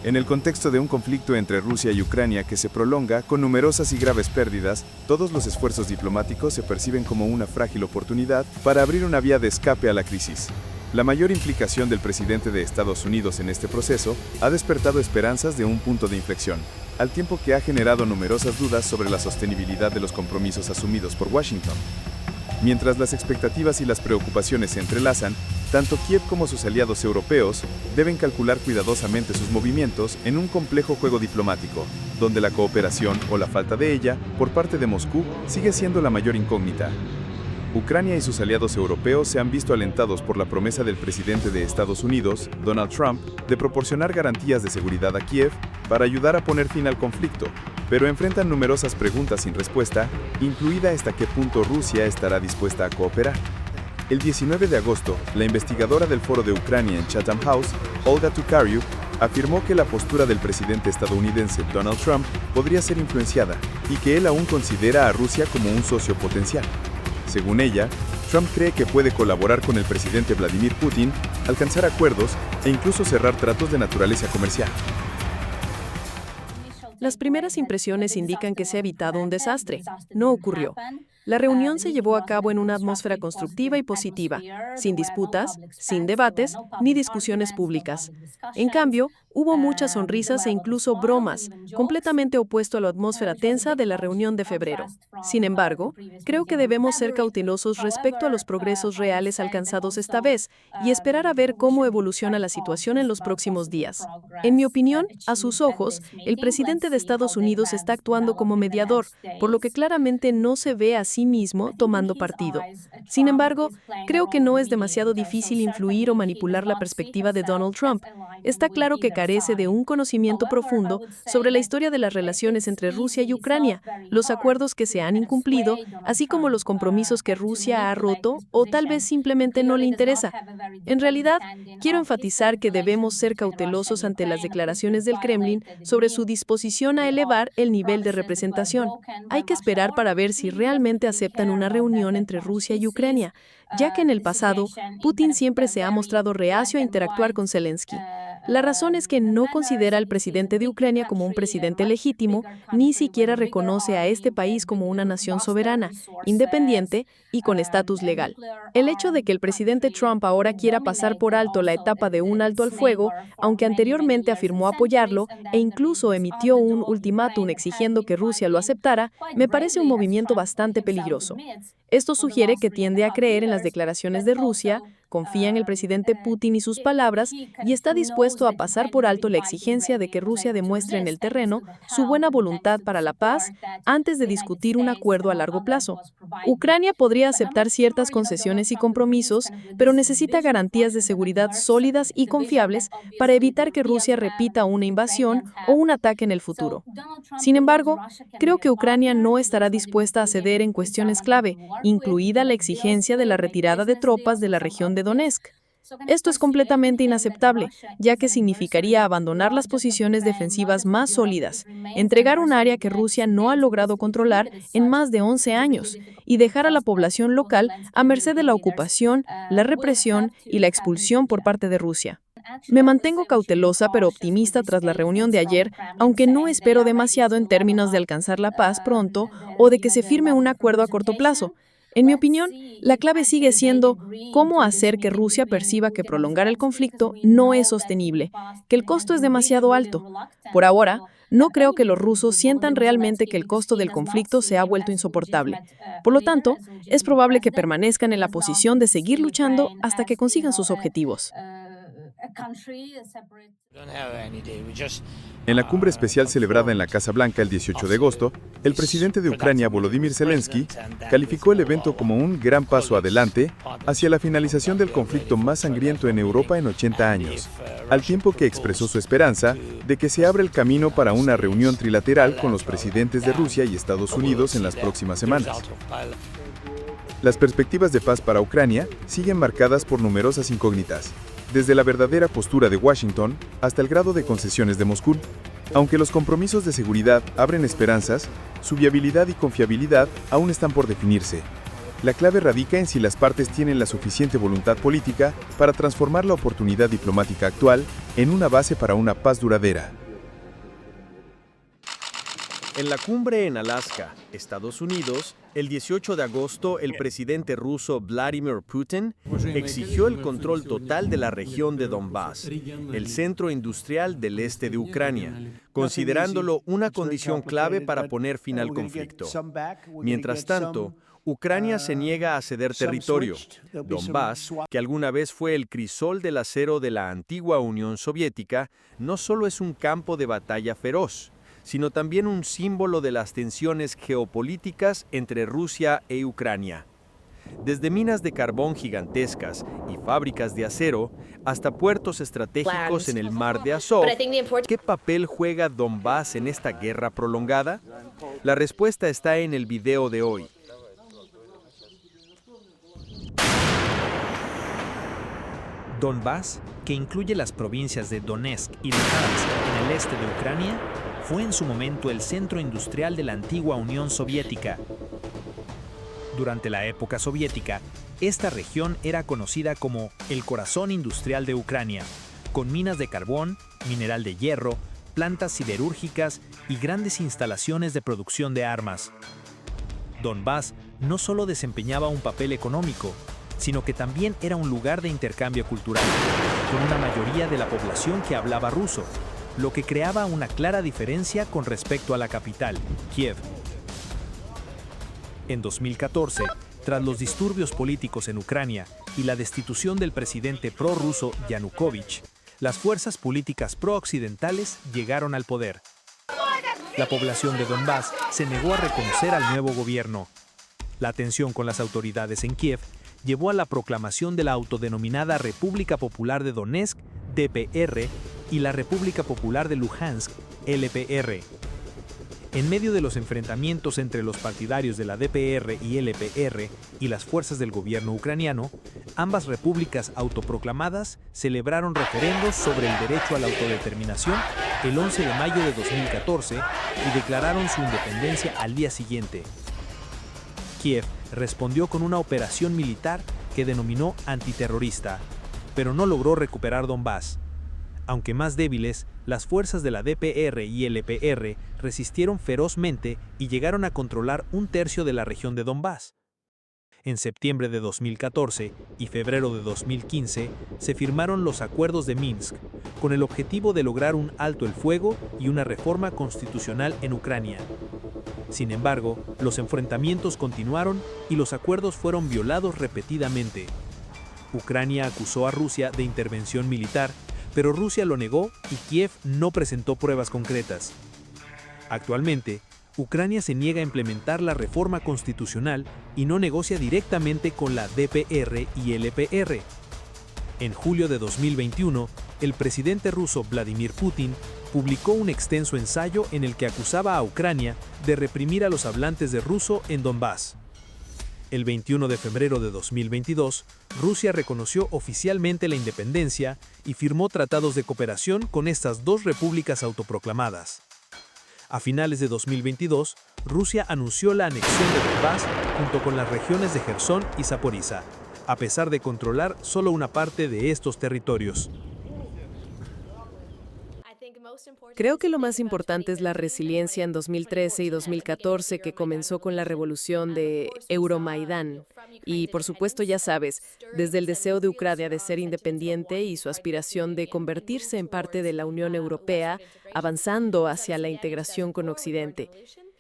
En el contexto de un conflicto entre Rusia y Ucrania que se prolonga con numerosas y graves pérdidas, todos los esfuerzos diplomáticos se perciben como una frágil oportunidad para abrir una vía de escape a la crisis. La mayor implicación del presidente de Estados Unidos en este proceso ha despertado esperanzas de un punto de inflexión, al tiempo que ha generado numerosas dudas sobre la sostenibilidad de los compromisos asumidos por Washington. Mientras las expectativas y las preocupaciones se entrelazan, tanto Kiev como sus aliados europeos deben calcular cuidadosamente sus movimientos en un complejo juego diplomático, donde la cooperación o la falta de ella por parte de Moscú sigue siendo la mayor incógnita. Ucrania y sus aliados europeos se han visto alentados por la promesa del presidente de Estados Unidos, Donald Trump, de proporcionar garantías de seguridad a Kiev para ayudar a poner fin al conflicto, pero enfrentan numerosas preguntas sin respuesta, incluida hasta qué punto Rusia estará dispuesta a cooperar. El 19 de agosto, la investigadora del Foro de Ucrania en Chatham House, Olga Tokariuk, afirmó que la postura del presidente estadounidense Donald Trump podría ser influenciada y que él aún considera a Rusia como un socio potencial. Según ella, Trump cree que puede colaborar con el presidente Vladimir Putin, alcanzar acuerdos e incluso cerrar tratos de naturaleza comercial. Las primeras impresiones indican que se ha evitado un desastre. No ocurrió. La reunión se llevó a cabo en una atmósfera constructiva y positiva, sin disputas, sin debates, ni discusiones públicas. En cambio, hubo muchas sonrisas e incluso bromas, completamente opuesto a la atmósfera tensa de la reunión de febrero. Sin embargo, creo que debemos ser cautelosos respecto a los progresos reales alcanzados esta vez y esperar a ver cómo evoluciona la situación en los próximos días. En mi opinión, a sus ojos, el presidente de Estados Unidos está actuando como mediador, por lo que claramente no se ve a sí mismo tomando partido. Sin embargo, creo que no es demasiado difícil influir o manipular la perspectiva de Donald Trump. Está claro que carece de un conocimiento profundo sobre la historia de las relaciones entre Rusia y Ucrania, los acuerdos que se han incumplido, así como los compromisos que Rusia ha roto o tal vez simplemente no le interesa. En realidad, quiero enfatizar que debemos ser cautelosos ante las declaraciones del Kremlin sobre su disposición a elevar el nivel de representación. Hay que esperar para ver si realmente aceptan una reunión entre Rusia y Ucrania, ya que en el pasado, Putin siempre se ha mostrado reacio a interactuar con Zelensky. La razón es que no considera al presidente de Ucrania como un presidente legítimo, ni siquiera reconoce a este país como una nación soberana, independiente y con estatus legal. El hecho de que el presidente Trump ahora quiera pasar por alto la etapa de un alto al fuego, aunque anteriormente afirmó apoyarlo e incluso emitió un ultimátum exigiendo que Rusia lo aceptara, me parece un movimiento bastante peligroso. Esto sugiere que tiende a creer en las declaraciones de Rusia, confía en el presidente Putin y sus palabras y está dispuesto a pasar por alto la exigencia de que Rusia demuestre en el terreno su buena voluntad para la paz antes de discutir un acuerdo a largo plazo. Ucrania podría aceptar ciertas concesiones y compromisos, pero necesita garantías de seguridad sólidas y confiables para evitar que Rusia repita una invasión o un ataque en el futuro. Sin embargo, creo que Ucrania no estará dispuesta a ceder en cuestiones clave, incluida la exigencia de la retirada de tropas de la región de Donetsk. Esto es completamente inaceptable, ya que significaría abandonar las posiciones defensivas más sólidas, entregar un área que Rusia no ha logrado controlar en más de 11 años y dejar a la población local a merced de la ocupación, la represión y la expulsión por parte de Rusia. Me mantengo cautelosa pero optimista tras la reunión de ayer, aunque no espero demasiado en términos de alcanzar la paz pronto o de que se firme un acuerdo a corto plazo. En mi opinión, la clave sigue siendo cómo hacer que Rusia perciba que prolongar el conflicto no es sostenible, que el costo es demasiado alto. Por ahora, no creo que los rusos sientan realmente que el costo del conflicto se ha vuelto insoportable. Por lo tanto, es probable que permanezcan en la posición de seguir luchando hasta que consigan sus objetivos. En la cumbre especial celebrada en la Casa Blanca el 18 de agosto, el presidente de Ucrania, Volodymyr Zelensky, calificó el evento como un gran paso adelante hacia la finalización del conflicto más sangriento en Europa en 80 años, al tiempo que expresó su esperanza de que se abra el camino para una reunión trilateral con los presidentes de Rusia y Estados Unidos en las próximas semanas. Las perspectivas de paz para Ucrania siguen marcadas por numerosas incógnitas, desde la verdadera postura de Washington hasta el grado de concesiones de Moscú. Aunque los compromisos de seguridad abren esperanzas, su viabilidad y confiabilidad aún están por definirse. La clave radica en si las partes tienen la suficiente voluntad política para transformar la oportunidad diplomática actual en una base para una paz duradera. En la cumbre en Alaska, Estados Unidos, el 18 de agosto, el presidente ruso Vladimir Putin exigió el control total de la región de Donbás, el centro industrial del este de Ucrania, considerándolo una condición clave para poner fin al conflicto. Mientras tanto, Ucrania se niega a ceder territorio. Donbás, que alguna vez fue el crisol del acero de la antigua Unión Soviética, no solo es un campo de batalla feroz, sino también un símbolo de las tensiones geopolíticas entre Rusia e Ucrania. Desde minas de carbón gigantescas y fábricas de acero hasta puertos estratégicos en el mar de Azov, ¿qué papel juega Donbás en esta guerra prolongada? La respuesta está en el video de hoy. Donbás, que incluye las provincias de Donetsk y Luhansk en el este de Ucrania, fue en su momento el centro industrial de la antigua Unión Soviética. Durante la época soviética, esta región era conocida como el corazón industrial de Ucrania, con minas de carbón, mineral de hierro, plantas siderúrgicas y grandes instalaciones de producción de armas. Donbás no solo desempeñaba un papel económico, sino que también era un lugar de intercambio cultural, con una mayoría de la población que hablaba ruso, lo que creaba una clara diferencia con respecto a la capital, Kiev. En 2014, tras los disturbios políticos en Ucrania y la destitución del presidente prorruso Yanukovych, las fuerzas políticas pro-occidentales llegaron al poder. La población de Donbás se negó a reconocer al nuevo gobierno. La tensión con las autoridades en Kiev llevó a la proclamación de la autodenominada República Popular de Donetsk, DPR, y la República Popular de Luhansk, LPR. En medio de los enfrentamientos entre los partidarios de la DPR y LPR y las fuerzas del gobierno ucraniano, ambas repúblicas autoproclamadas celebraron referendos sobre el derecho a la autodeterminación el 11 de mayo de 2014 y declararon su independencia al día siguiente. Kiev respondió con una operación militar que denominó antiterrorista, pero no logró recuperar Donbás. Aunque más débiles, las fuerzas de la DPR y LPR resistieron ferozmente y llegaron a controlar un tercio de la región de Donbás. En septiembre de 2014 y febrero de 2015 se firmaron los Acuerdos de Minsk, con el objetivo de lograr un alto el fuego y una reforma constitucional en Ucrania. Sin embargo, los enfrentamientos continuaron y los acuerdos fueron violados repetidamente. Ucrania acusó a Rusia de intervención militar, pero Rusia lo negó y Kiev no presentó pruebas concretas. Actualmente, Ucrania se niega a implementar la reforma constitucional y no negocia directamente con la DPR y LPR. En julio de 2021, el presidente ruso Vladimir Putin publicó un extenso ensayo en el que acusaba a Ucrania de reprimir a los hablantes de ruso en Donbás. El 21 de febrero de 2022, Rusia reconoció oficialmente la independencia y firmó tratados de cooperación con estas dos repúblicas autoproclamadas. A finales de 2022, Rusia anunció la anexión de Donbás junto con las regiones de Jersón y Zaporizhzhia, a pesar de controlar solo una parte de estos territorios. Creo que lo más importante es la resiliencia en 2013 y 2014 que comenzó con la revolución de Euromaidán. Y por supuesto, ya sabes, desde el deseo de Ucrania de ser independiente y su aspiración de convertirse en parte de la Unión Europea, avanzando hacia la integración con Occidente.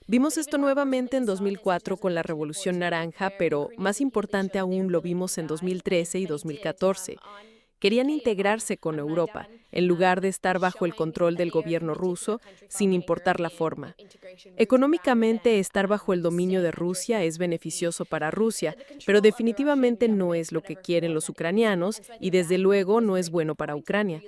Vimos esto nuevamente en 2004 con la Revolución Naranja, pero más importante aún lo vimos en 2013 y 2014. Querían integrarse con Europa, en lugar de estar bajo el control del gobierno ruso, sin importar la forma. Económicamente, estar bajo el dominio de Rusia es beneficioso para Rusia, pero definitivamente no es lo que quieren los ucranianos y desde luego no es bueno para Ucrania.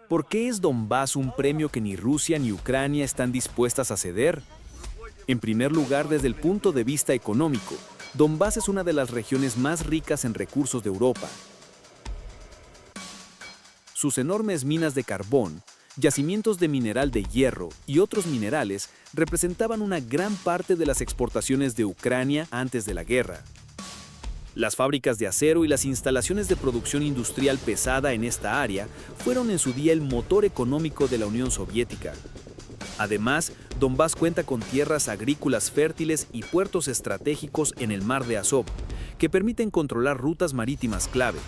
¿Por qué es Donbás un premio que ni Rusia ni Ucrania están dispuestas a ceder? En primer lugar, desde el punto de vista económico, Donbás es una de las regiones más ricas en recursos de Europa. Sus enormes minas de carbón, yacimientos de mineral de hierro y otros minerales representaban una gran parte de las exportaciones de Ucrania antes de la guerra. Las fábricas de acero y las instalaciones de producción industrial pesada en esta área fueron en su día el motor económico de la Unión Soviética. Además, Donbás cuenta con tierras agrícolas fértiles y puertos estratégicos en el mar de Azov, que permiten controlar rutas marítimas clave.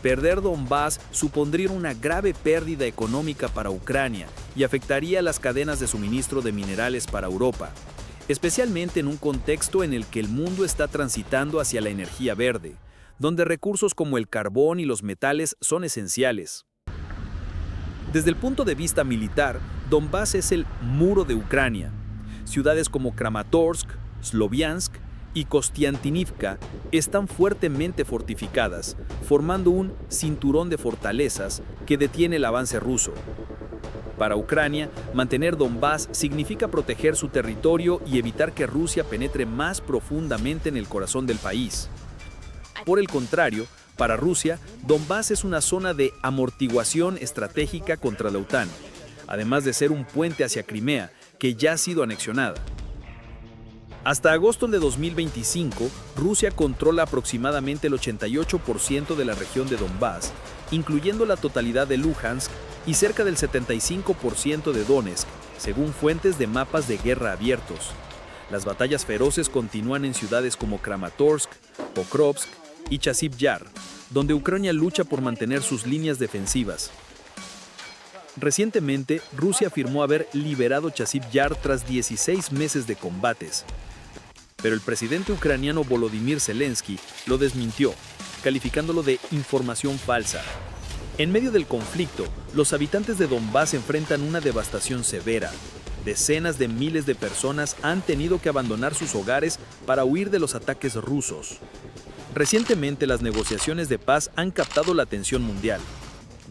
Perder Donbás supondría una grave pérdida económica para Ucrania y afectaría las cadenas de suministro de minerales para Europa, especialmente en un contexto en el que el mundo está transitando hacia la energía verde, donde recursos como el carbón y los metales son esenciales. Desde el punto de vista militar, Donbás es el muro de Ucrania. Ciudades como Kramatorsk, Sloviansk y Kostiantynivka están fuertemente fortificadas, formando un cinturón de fortalezas que detiene el avance ruso. Para Ucrania, mantener Donbás significa proteger su territorio y evitar que Rusia penetre más profundamente en el corazón del país. Por el contrario, para Rusia, Donbás es una zona de amortiguación estratégica contra la OTAN, además de ser un puente hacia Crimea, que ya ha sido anexionada. Hasta agosto de 2025, Rusia controla aproximadamente el 88% de la región de Donbás, incluyendo la totalidad de Luhansk y cerca del 75% de Donetsk, según fuentes de mapas de guerra abiertos. Las batallas feroces continúan en ciudades como Kramatorsk, Pokrovsk y Chasiv Yar, donde Ucrania lucha por mantener sus líneas defensivas. Recientemente, Rusia afirmó haber liberado Chasiv Yar tras 16 meses de combates. Pero el presidente ucraniano Volodymyr Zelensky lo desmintió, calificándolo de información falsa. En medio del conflicto, los habitantes de Donbás enfrentan una devastación severa. Decenas de miles de personas han tenido que abandonar sus hogares para huir de los ataques rusos. Recientemente, las negociaciones de paz han captado la atención mundial.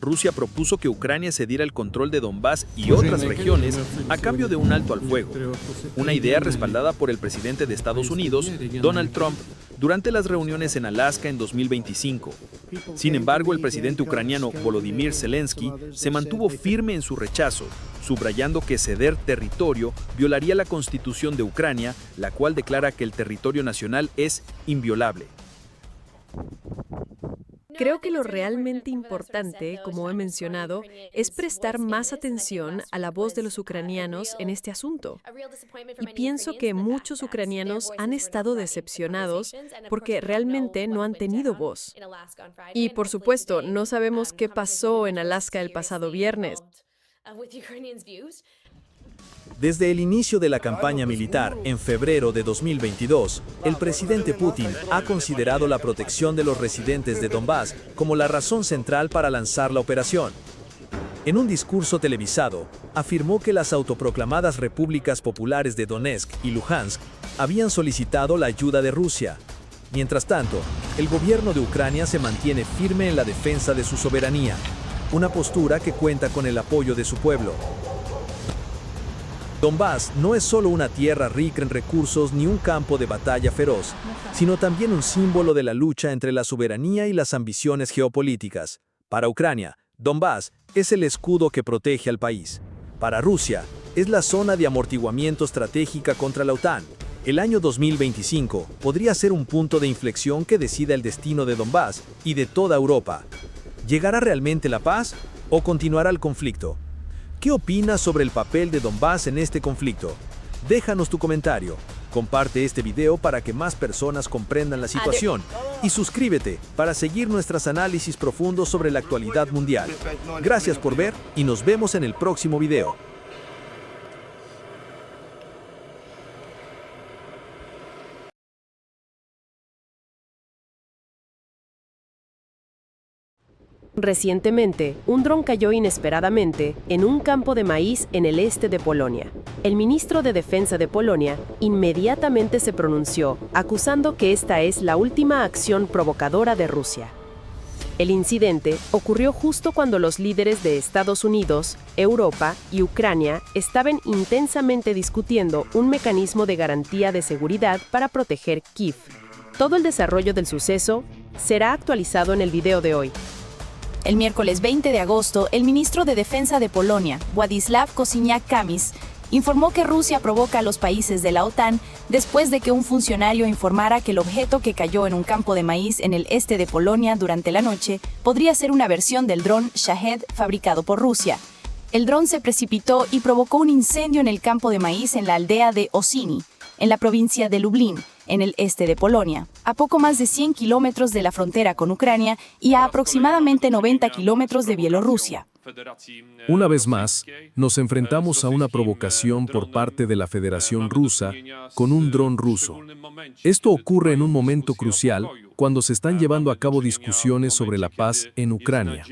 Rusia propuso que Ucrania cediera el control de Donbás y otras regiones a cambio de un alto al fuego, una idea respaldada por el presidente de Estados Unidos, Donald Trump, durante las reuniones en Alaska en 2025. Sin embargo, el presidente ucraniano Volodymyr Zelensky se mantuvo firme en su rechazo, subrayando que ceder territorio violaría la Constitución de Ucrania, la cual declara que el territorio nacional es inviolable. Creo que lo realmente importante, como he mencionado, es prestar más atención a la voz de los ucranianos en este asunto. Y pienso que muchos ucranianos han estado decepcionados porque realmente no han tenido voz. Y por supuesto, no sabemos qué pasó en Alaska el pasado viernes. Desde el inicio de la campaña militar en febrero de 2022, el presidente Putin ha considerado la protección de los residentes de Donbás como la razón central para lanzar la operación. En un discurso televisado, afirmó que las autoproclamadas repúblicas populares de Donetsk y Luhansk habían solicitado la ayuda de Rusia. Mientras tanto, el gobierno de Ucrania se mantiene firme en la defensa de su soberanía, una postura que cuenta con el apoyo de su pueblo. Donbás no es solo una tierra rica en recursos ni un campo de batalla feroz, sino también un símbolo de la lucha entre la soberanía y las ambiciones geopolíticas. Para Ucrania, Donbás es el escudo que protege al país. Para Rusia, es la zona de amortiguamiento estratégica contra la OTAN. El año 2025 podría ser un punto de inflexión que decida el destino de Donbás y de toda Europa. ¿Llegará realmente la paz o continuará el conflicto? ¿Qué opinas sobre el papel de Donbás en este conflicto? Déjanos tu comentario, comparte este video para que más personas comprendan la situación y suscríbete para seguir nuestros análisis profundos sobre la actualidad mundial. Gracias por ver y nos vemos en el próximo video. Recientemente, un dron cayó inesperadamente en un campo de maíz en el este de Polonia. El ministro de Defensa de Polonia inmediatamente se pronunció, acusando que esta es la última acción provocadora de Rusia. El incidente ocurrió justo cuando los líderes de Estados Unidos, Europa y Ucrania estaban intensamente discutiendo un mecanismo de garantía de seguridad para proteger Kiev. Todo el desarrollo del suceso será actualizado en el video de hoy. El miércoles 20 de agosto, el ministro de Defensa de Polonia, Władysław Kosiniak-Kamysz, informó que Rusia provoca a los países de la OTAN después de que un funcionario informara que el objeto que cayó en un campo de maíz en el este de Polonia durante la noche podría ser una versión del dron Shahed fabricado por Rusia. El dron se precipitó y provocó un incendio en el campo de maíz en la aldea de Osyni, en la provincia de Lublin, en el este de Polonia, a poco más de 100 kilómetros de la frontera con Ucrania y a aproximadamente 90 kilómetros de Bielorrusia. Una vez más, nos enfrentamos a una provocación por parte de la Federación Rusa con un dron ruso. Esto ocurre en un momento crucial cuando se están llevando a cabo discusiones sobre la paz en Ucrania.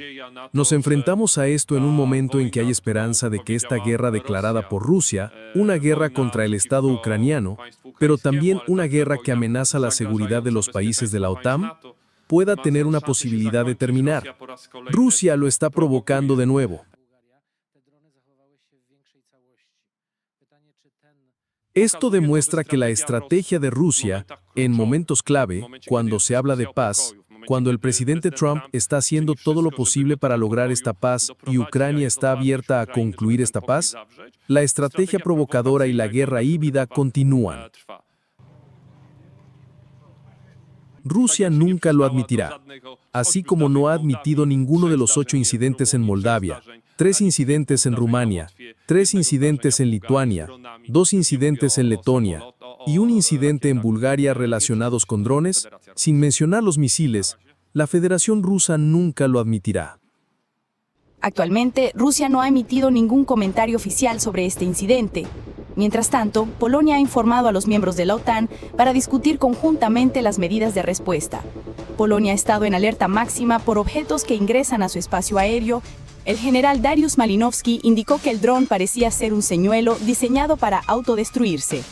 Nos enfrentamos a esto en un momento en que hay esperanza de que esta guerra declarada por Rusia, una guerra contra el Estado ucraniano, pero también una guerra que amenaza la seguridad de los países de la OTAN, pueda tener una posibilidad de terminar. Rusia lo está provocando de nuevo. Esto demuestra que la estrategia de Rusia, en momentos clave, cuando se habla de paz, cuando el presidente Trump está haciendo todo lo posible para lograr esta paz y Ucrania está abierta a concluir esta paz, la estrategia provocadora y la guerra híbrida continúan. Rusia nunca lo admitirá, así como no ha admitido ninguno de los 8 incidentes en Moldavia, 3 incidentes en Rumania, 3 incidentes en Lituania, 2 incidentes en Letonia y un incidente en Bulgaria relacionados con drones, sin mencionar los misiles. La Federación Rusa nunca lo admitirá. Actualmente, Rusia no ha emitido ningún comentario oficial sobre este incidente. Mientras tanto, Polonia ha informado a los miembros de la OTAN para discutir conjuntamente las medidas de respuesta. Polonia ha estado en alerta máxima por objetos que ingresan a su espacio aéreo. El general Dariusz Malinowski indicó que el dron parecía ser un señuelo diseñado para autodestruirse.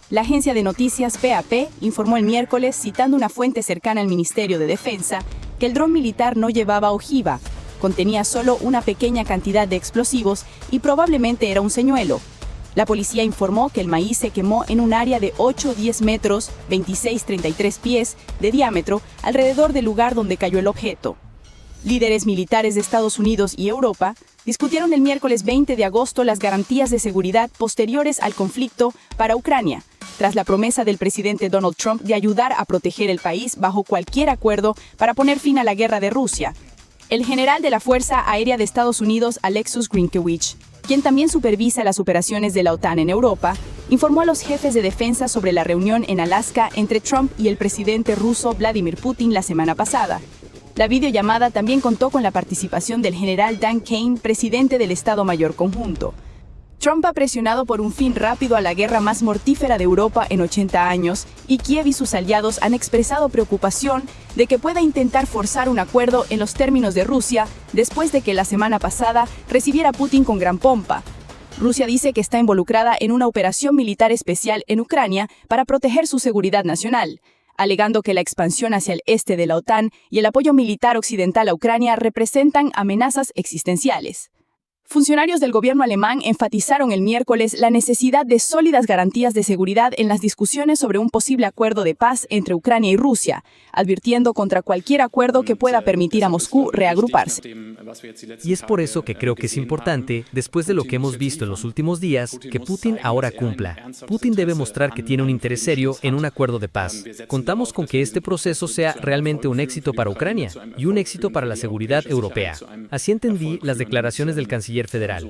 La agencia de noticias PAP informó el miércoles, citando una fuente cercana al Ministerio de Defensa, que el dron militar no llevaba ojiva, contenía solo una pequeña cantidad de explosivos y probablemente era un señuelo. La policía informó que el maíz se quemó en un área de 8-10 metros, 26-33 pies de diámetro, alrededor del lugar donde cayó el objeto. Líderes militares de Estados Unidos y Europa discutieron el miércoles 20 de agosto las garantías de seguridad posteriores al conflicto para Ucrania, tras la promesa del presidente Donald Trump de ayudar a proteger el país bajo cualquier acuerdo para poner fin a la guerra de Rusia. El general de la Fuerza Aérea de Estados Unidos, Alexus Grinkewich, quien también supervisa las operaciones de la OTAN en Europa, informó a los jefes de defensa sobre la reunión en Alaska entre Trump y el presidente ruso Vladimir Putin la semana pasada. La videollamada también contó con la participación del general Dan Kane, presidente del Estado Mayor Conjunto. Trump ha presionado por un fin rápido a la guerra más mortífera de Europa en 80 años, y Kiev y sus aliados han expresado preocupación de que pueda intentar forzar un acuerdo en los términos de Rusia después de que la semana pasada recibiera a Putin con gran pompa. Rusia dice que está involucrada en una operación militar especial en Ucrania para proteger su seguridad nacional, alegando que la expansión hacia el este de la OTAN y el apoyo militar occidental a Ucrania representan amenazas existenciales. Funcionarios del gobierno alemán enfatizaron el miércoles la necesidad de sólidas garantías de seguridad en las discusiones sobre un posible acuerdo de paz entre Ucrania y Rusia, advirtiendo contra cualquier acuerdo que pueda permitir a Moscú reagruparse. Y es por eso que creo que es importante, después de lo que hemos visto en los últimos días, que Putin ahora cumpla. Putin debe mostrar que tiene un interés serio en un acuerdo de paz. Contamos con que este proceso sea realmente un éxito para Ucrania y un éxito para la seguridad europea. Así entendí las declaraciones del canciller federal.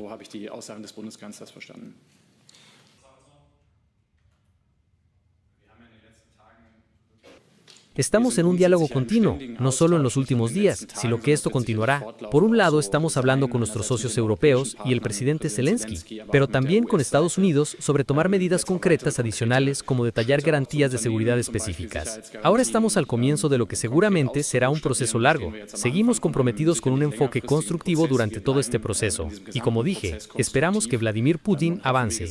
Estamos en un diálogo continuo, no solo en los últimos días, sino que esto continuará. Por un lado, estamos hablando con nuestros socios europeos y el presidente Zelensky, pero también con Estados Unidos sobre tomar medidas concretas adicionales como detallar garantías de seguridad específicas. Ahora estamos al comienzo de lo que seguramente será un proceso largo. Seguimos comprometidos con un enfoque constructivo durante todo este proceso. Y como dije, esperamos que Vladimir Putin avance.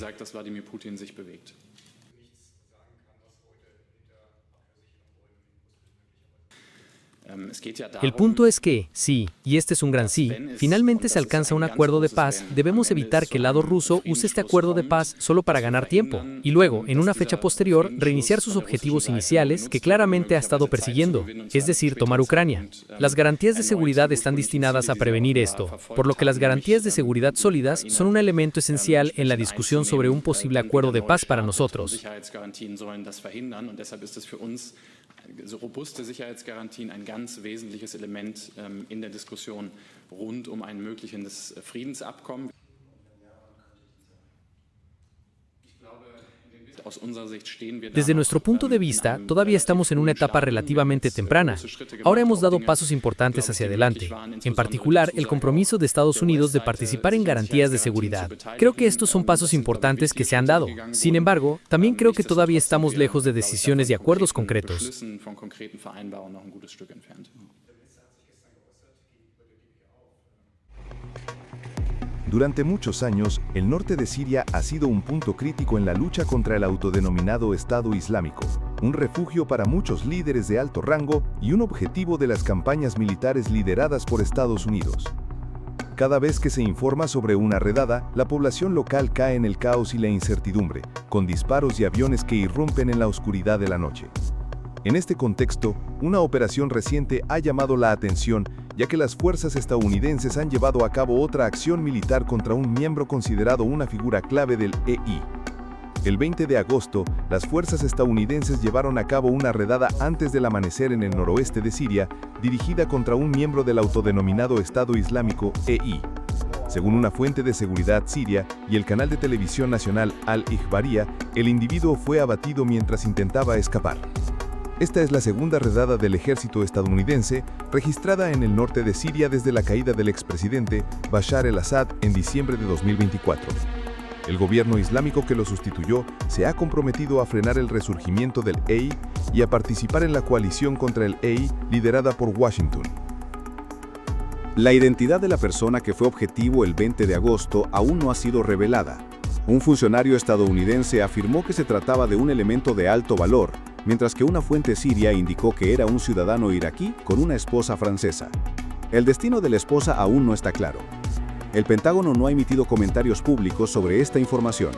El punto es que, sí, y este es un gran sí, finalmente se alcanza un acuerdo de paz, debemos evitar que el lado ruso use este acuerdo de paz solo para ganar tiempo, y luego, en una fecha posterior, reiniciar sus objetivos iniciales que claramente ha estado persiguiendo, es decir, tomar Ucrania. Las garantías de seguridad están destinadas a prevenir esto, por lo que las garantías de seguridad sólidas son un elemento esencial en la discusión sobre un posible acuerdo de paz para nosotros. Robuste Sicherheitsgarantien ein ganz wesentliches Element in der Diskussion rund ein mögliches Friedensabkommen. Desde nuestro punto de vista, todavía estamos en una etapa relativamente temprana. Ahora hemos dado pasos importantes hacia adelante, en particular el compromiso de Estados Unidos de participar en garantías de seguridad. Creo que estos son pasos importantes que se han dado. Sin embargo, también creo que todavía estamos lejos de decisiones y acuerdos concretos. Durante muchos años, el norte de Siria ha sido un punto crítico en la lucha contra el autodenominado Estado Islámico, un refugio para muchos líderes de alto rango y un objetivo de las campañas militares lideradas por Estados Unidos. Cada vez que se informa sobre una redada, la población local cae en el caos y la incertidumbre, con disparos y aviones que irrumpen en la oscuridad de la noche. En este contexto, una operación reciente ha llamado la atención, ya que las fuerzas estadounidenses han llevado a cabo otra acción militar contra un miembro considerado una figura clave del EI. El 20 de agosto, las fuerzas estadounidenses llevaron a cabo una redada antes del amanecer en el noroeste de Siria, dirigida contra un miembro del autodenominado Estado Islámico, EI. Según una fuente de seguridad siria y el canal de televisión nacional Al-Ikhbariyya, el individuo fue abatido mientras intentaba escapar. Esta es la segunda redada del ejército estadounidense registrada en el norte de Siria desde la caída del expresidente Bashar al-Assad en diciembre de 2024. El gobierno islámico que lo sustituyó se ha comprometido a frenar el resurgimiento del EI y a participar en la coalición contra el EI liderada por Washington. La identidad de la persona que fue objetivo el 20 de agosto aún no ha sido revelada. Un funcionario estadounidense afirmó que se trataba de un elemento de alto valor, mientras que una fuente siria indicó que era un ciudadano iraquí con una esposa francesa. El destino de la esposa aún no está claro. El Pentágono no ha emitido comentarios públicos sobre esta información.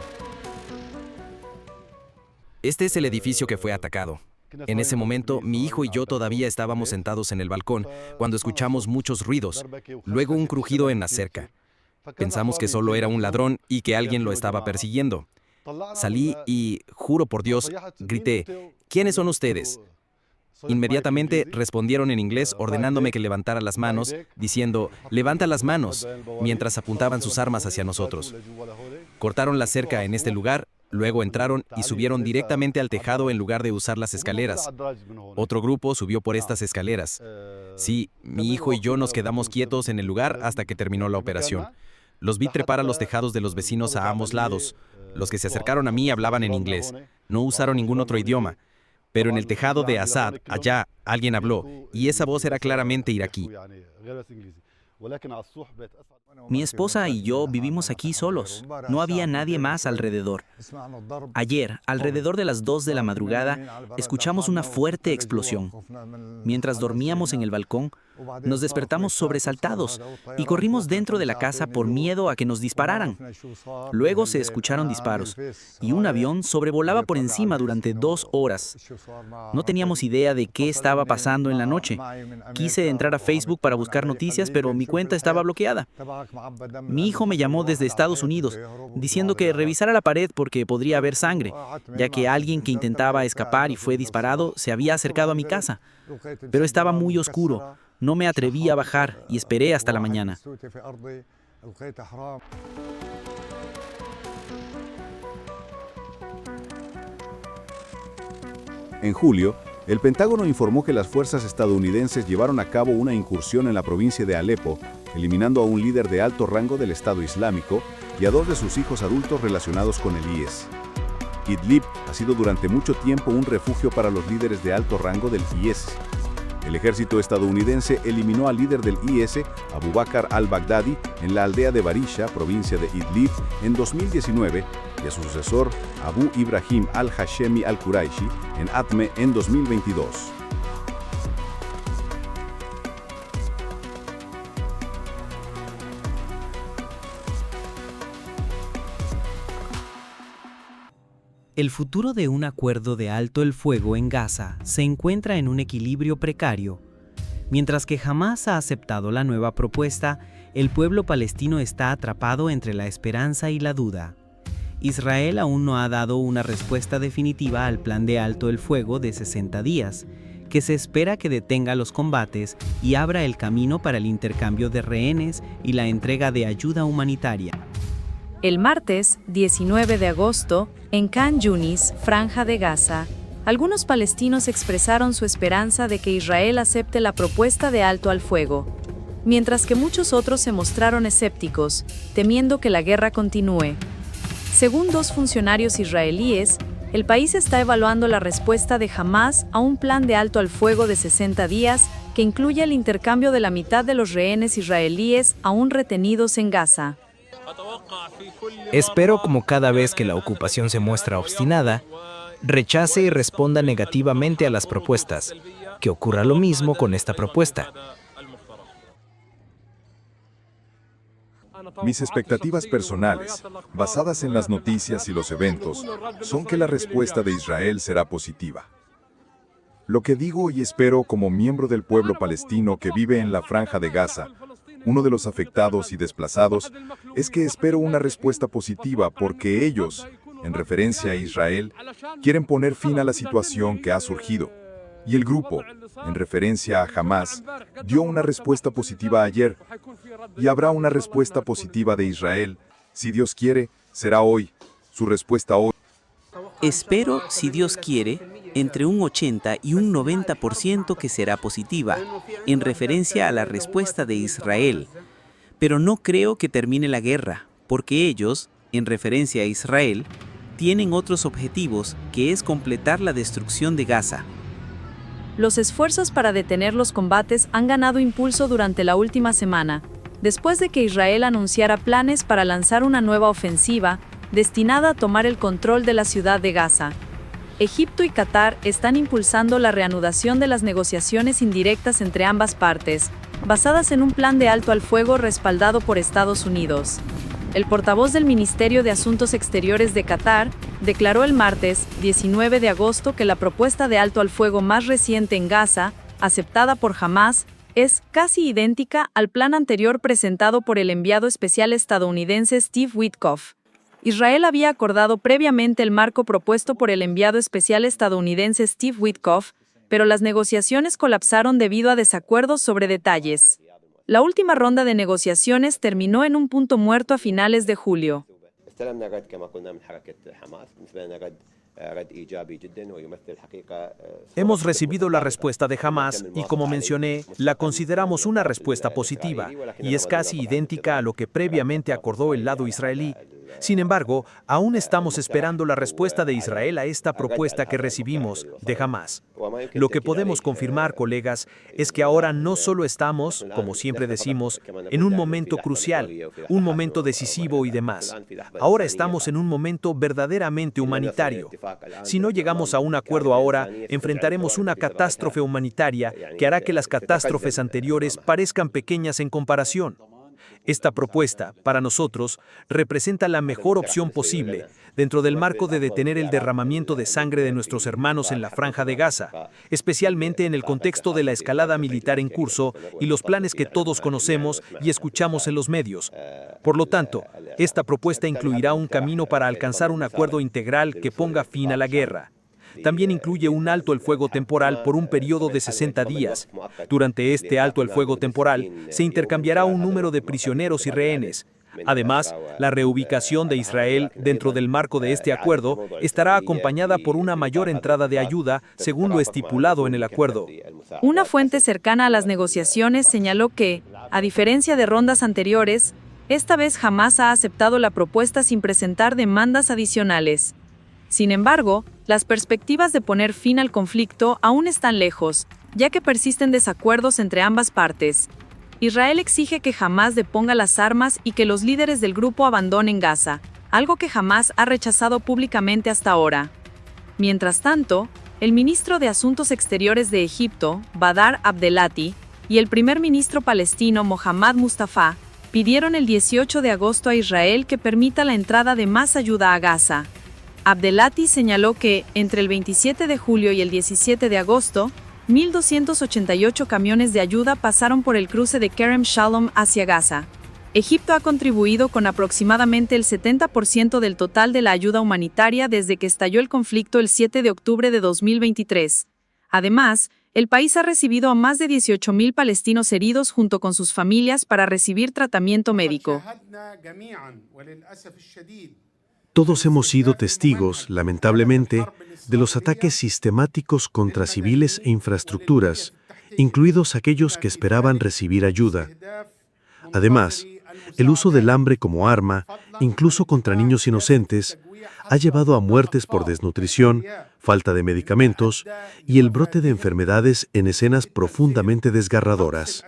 Este es el edificio que fue atacado. En ese momento, mi hijo y yo todavía estábamos sentados en el balcón cuando escuchamos muchos ruidos, luego un crujido en la cerca. Pensamos que solo era un ladrón y que alguien lo estaba persiguiendo. Salí y, juro por Dios, grité, ¿quiénes son ustedes? Inmediatamente respondieron en inglés ordenándome que levantara las manos, diciendo, levanta las manos, mientras apuntaban sus armas hacia nosotros. Cortaron la cerca en este lugar, luego entraron y subieron directamente al tejado en lugar de usar las escaleras. Otro grupo subió por estas escaleras. Sí, mi hijo y yo nos quedamos quietos en el lugar hasta que terminó la operación. Los vi trepar a los tejados de los vecinos a ambos lados. Los que se acercaron a mí hablaban en inglés. No usaron ningún otro idioma. Pero en el tejado de Assad, allá, alguien habló, y esa voz era claramente iraquí. Mi esposa y yo vivimos aquí solos. No había nadie más alrededor. Ayer, alrededor de las 2 de la madrugada, escuchamos una fuerte explosión. Mientras dormíamos en el balcón, nos despertamos sobresaltados y corrimos dentro de la casa por miedo a que nos dispararan. Luego se escucharon disparos y un avión sobrevolaba por encima durante 2 horas. No teníamos idea de qué estaba pasando en la noche. Quise entrar a Facebook para buscar noticias, pero mi cuenta estaba bloqueada. Mi hijo me llamó desde Estados Unidos, diciendo que revisara la pared porque podría haber sangre, ya que alguien que intentaba escapar y fue disparado se había acercado a mi casa. Pero estaba muy oscuro. No me atreví a bajar y esperé hasta la mañana. En julio, el Pentágono informó que las fuerzas estadounidenses llevaron a cabo una incursión en la provincia de Alepo, eliminando a un líder de alto rango del Estado Islámico y a 2 de sus hijos adultos relacionados con el IS. Idlib ha sido durante mucho tiempo un refugio para los líderes de alto rango del IS. El ejército estadounidense eliminó al líder del IS, Abu Bakr al-Baghdadi, en la aldea de Barisha, provincia de Idlib, en 2019, y a su sucesor, Abu Ibrahim al-Hashemi al-Quraishi, en Atme, en 2022. El futuro de un acuerdo de alto el fuego en Gaza se encuentra en un equilibrio precario. Mientras que Hamás ha aceptado la nueva propuesta, el pueblo palestino está atrapado entre la esperanza y la duda. Israel aún no ha dado una respuesta definitiva al plan de alto el fuego de 60 días, que se espera que detenga los combates y abra el camino para el intercambio de rehenes y la entrega de ayuda humanitaria. El martes, 19 de agosto, en Khan Yunis, Franja de Gaza, algunos palestinos expresaron su esperanza de que Israel acepte la propuesta de alto al fuego, mientras que muchos otros se mostraron escépticos, temiendo que la guerra continúe. Según dos funcionarios israelíes, el país está evaluando la respuesta de Hamás a un plan de alto al fuego de 60 días que incluye el intercambio de la mitad de los rehenes israelíes aún retenidos en Gaza. Espero, como cada vez que la ocupación se muestra obstinada, rechace y responda negativamente a las propuestas, que ocurra lo mismo con esta propuesta. Mis expectativas personales, basadas en las noticias y los eventos, son que la respuesta de Israel será positiva. Lo que digo y espero como miembro del pueblo palestino que vive en la Franja de Gaza, uno de los afectados y desplazados, es que espero una respuesta positiva porque ellos, en referencia a Israel, quieren poner fin a la situación que ha surgido. Y el grupo, en referencia a Hamás, dio una respuesta positiva ayer. Y habrá una respuesta positiva de Israel. Si Dios quiere, será hoy. Su respuesta hoy. Espero, si Dios quiere, entre un 80 y un 90% que será positiva, en referencia a la respuesta de Israel. Pero no creo que termine la guerra, porque ellos, en referencia a Israel, tienen otros objetivos, que es completar la destrucción de Gaza. Los esfuerzos para detener los combates han ganado impulso durante la última semana, después de que Israel anunciara planes para lanzar una nueva ofensiva destinada a tomar el control de la ciudad de Gaza. Egipto y Qatar están impulsando la reanudación de las negociaciones indirectas entre ambas partes, basadas en un plan de alto al fuego respaldado por Estados Unidos. El portavoz del Ministerio de Asuntos Exteriores de Qatar declaró el martes, 19 de agosto, que la propuesta de alto al fuego más reciente en Gaza, aceptada por Hamás, es casi idéntica al plan anterior presentado por el enviado especial estadounidense Steve Witkoff. Israel había acordado previamente el marco propuesto por el enviado especial estadounidense Steve Witkoff, pero las negociaciones colapsaron debido a desacuerdos sobre detalles. La última ronda de negociaciones terminó en un punto muerto a finales de julio. Hemos recibido la respuesta de Hamás y, como mencioné, la consideramos una respuesta positiva y es casi idéntica a lo que previamente acordó el lado israelí. Sin embargo, aún estamos esperando la respuesta de Israel a esta propuesta que recibimos de Hamás. Lo que podemos confirmar, colegas, es que ahora no solo estamos, como siempre decimos, en un momento crucial, un momento decisivo y demás. Ahora estamos en un momento verdaderamente humanitario. Si no llegamos a un acuerdo ahora, enfrentaremos una catástrofe humanitaria que hará que las catástrofes anteriores parezcan pequeñas en comparación. Esta propuesta, para nosotros, representa la mejor opción posible dentro del marco de detener el derramamiento de sangre de nuestros hermanos en la Franja de Gaza, especialmente en el contexto de la escalada militar en curso y los planes que todos conocemos y escuchamos en los medios. Por lo tanto, esta propuesta incluirá un camino para alcanzar un acuerdo integral que ponga fin a la guerra. También incluye un alto el fuego temporal por un periodo de 60 días. Durante este alto el fuego temporal, se intercambiará un número de prisioneros y rehenes. Además, la reubicación de Israel dentro del marco de este acuerdo estará acompañada por una mayor entrada de ayuda, según lo estipulado en el acuerdo. Una fuente cercana a las negociaciones señaló que, a diferencia de rondas anteriores, esta vez Hamás ha aceptado la propuesta sin presentar demandas adicionales. Sin embargo, las perspectivas de poner fin al conflicto aún están lejos, ya que persisten desacuerdos entre ambas partes. Israel exige que Hamás deponga las armas y que los líderes del grupo abandonen Gaza, algo que Hamás ha rechazado públicamente hasta ahora. Mientras tanto, el ministro de Asuntos Exteriores de Egipto, Badr Abdelati, y el primer ministro palestino Mohammad Mustafa pidieron el 18 de agosto a Israel que permita la entrada de más ayuda a Gaza. Abdelati señaló que, entre el 27 de julio y el 17 de agosto, 1.288 camiones de ayuda pasaron por el cruce de Kerem Shalom hacia Gaza. Egipto ha contribuido con aproximadamente el 70% del total de la ayuda humanitaria desde que estalló el conflicto el 7 de octubre de 2023. Además, el país ha recibido a más de 18.000 palestinos heridos junto con sus familias para recibir tratamiento médico. Todos hemos sido testigos, lamentablemente, de los ataques sistemáticos contra civiles e infraestructuras, incluidos aquellos que esperaban recibir ayuda. Además, el uso del hambre como arma, incluso contra niños inocentes, ha llevado a muertes por desnutrición, falta de medicamentos y el brote de enfermedades en escenas profundamente desgarradoras.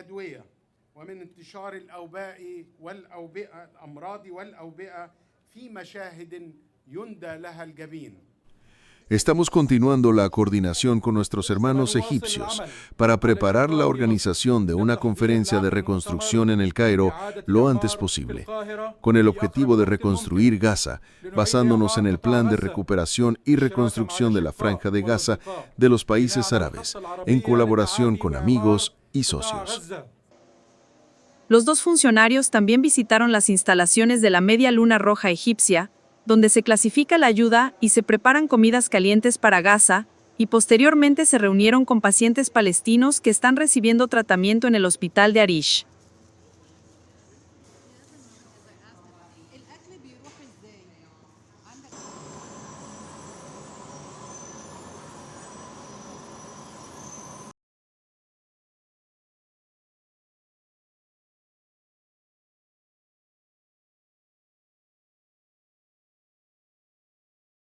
Estamos continuando la coordinación con nuestros hermanos egipcios para preparar la organización de una conferencia de reconstrucción en El Cairo lo antes posible, con el objetivo de reconstruir Gaza, basándonos en el plan de recuperación y reconstrucción de la Franja de Gaza de los países árabes, en colaboración con amigos y socios. Los dos funcionarios también visitaron las instalaciones de la Media Luna Roja egipcia, donde se clasifica la ayuda y se preparan comidas calientes para Gaza, y posteriormente se reunieron con pacientes palestinos que están recibiendo tratamiento en el hospital de Arish.